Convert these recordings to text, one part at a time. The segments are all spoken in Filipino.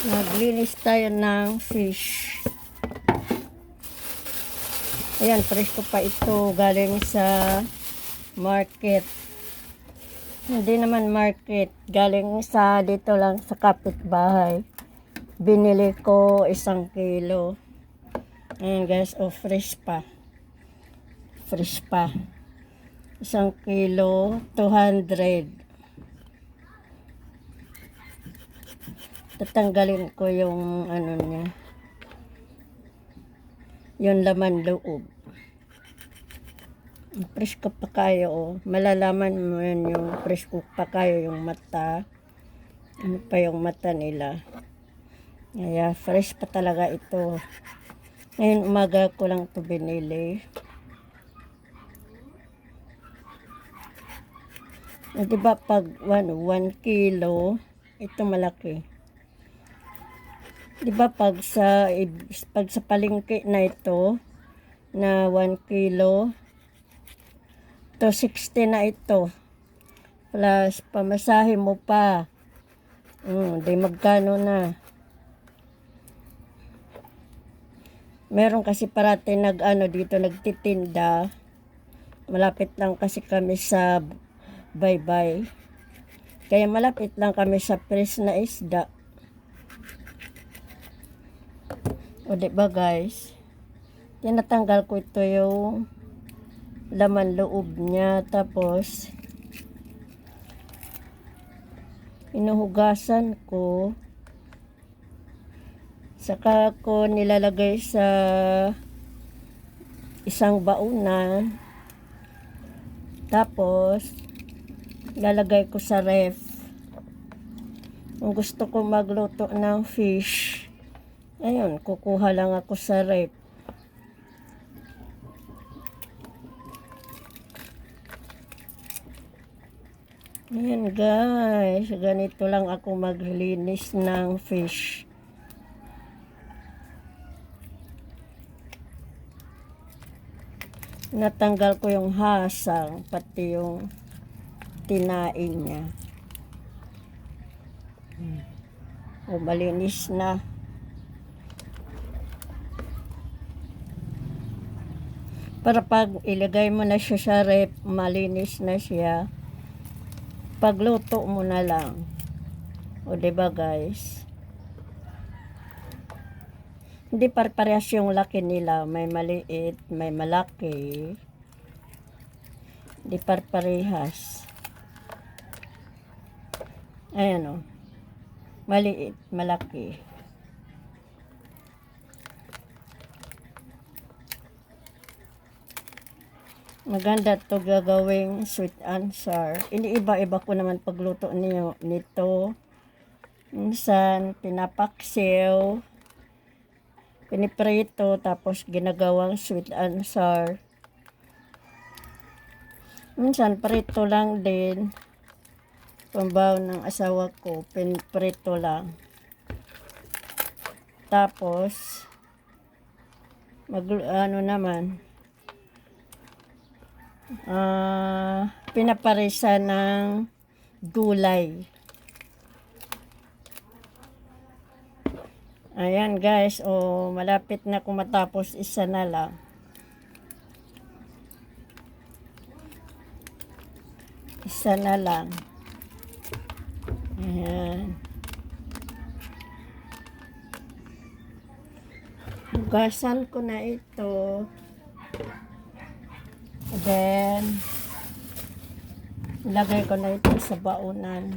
Naglinis tayo ng fish. Ayan, presko pa ito. Galing sa market. Hindi naman market. Galing sa dito lang sa kapitbahay. Binili ko 1 kilo. Ayan guys, oh, fresh pa. Fresh pa. 1 kilo, 200. Tatanggalin ko yung ano niya. Yung laman loob. Presko pa kayo, oh. Malalaman mo yun yung presko pa kayo, yung mata. Ano pa yung mata nila. Kaya fresh pa talaga ito. Ngayon umaga ko lang ito binili. Diba pag 1 kilo, ito malaki. Diba pag sa palengke na ito na 1 kilo, 260 na ito. Plus pamasahe mo pa. Di magkano na. Meron kasi parati dito nagtitinda. Malapit lang kasi kami sa Baybay. Kaya malapit lang kami sa fresh na isda. O diba guys? Tinatanggal ko ito yung laman loob niya. Tapos inuhugasan ko. Saka ko nilalagay sa isang baunan. Tapos lalagay ko sa ref. Kung gusto ko magluto ng fish, ayun, kukuha lang ako sa ref. Ayan guys, ganito lang ako maglinis ng fish. Natanggal ko yung hasang, pati yung tinain niya. O, malinis na. Para pag ilagay mo na siya sa rep, malinis na siya. Pagluto mo na lang. O, diba guys? Hindi parehas yung laki nila. May maliit, may malaki. Hindi parehas. Ayan o. Maliit, malaki. Maganda to gagawing sweet and sour. Iniiba-iba ko naman pagluto nito. Minsan, pinapaksiw, piniprito, tapos ginagawang sweet and sour. Minsan, prito lang din. Pambaw ng asawa ko, piniprito lang. Tapos, pinaparisa ng gulay. Ayan guys, malapit na kung matapos, isa na lang. Isa na lang. Ayan. Hugasan ko na ito. Then, ilagay ko na ito sa baunan.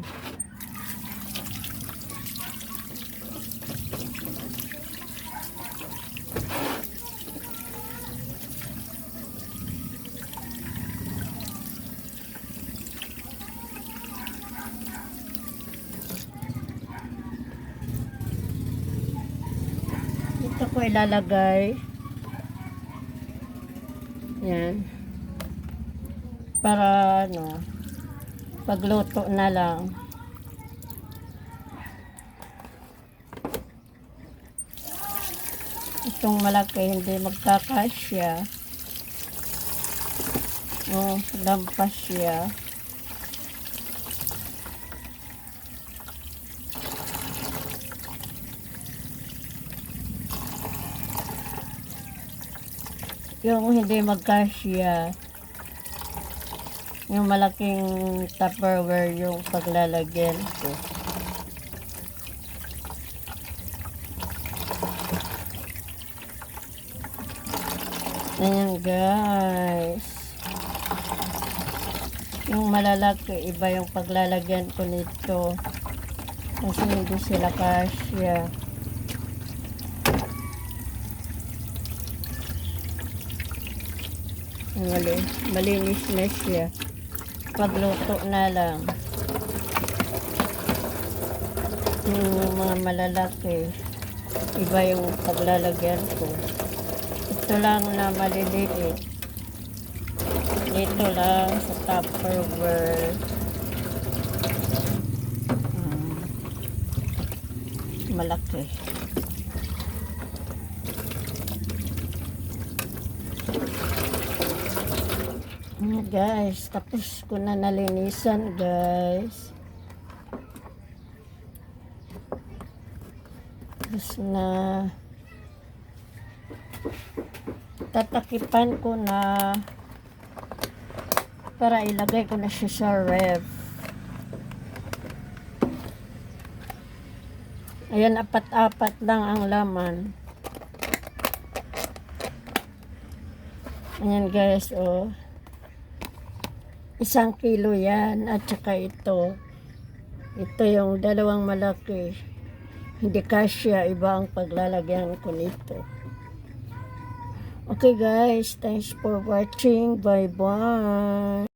Ito ko ilalagay. Yan. Para pagluto na lang. Itong malaki hindi magkakasya. Lampas siya. Yung hindi magkasya, yung malaking Tupperware yung paglalagyan ko. Ayan guys. Yung malalaki, iba yung paglalagyan ko nito. Kasi hindi sila kasya. Malinis na siya. Pagluto na lang. Yung mga malalaki, iba yung paglalagyan ko. Ito lang na maliliit. Dito lang sa Tupperware. Malaki. Guys, tapos ko na nalinisan guys. Tapos na tatakipan ko na para ilagay ko na siya sa ref. Ayan, 4 lang ang laman. Ayan guys, oh. 1 kilo yan. At saka ito. Ito yung dalawang malaki. Hindi kasya. Iba ang paglalagyan ko nito. Okay guys, thanks for watching. Bye bye.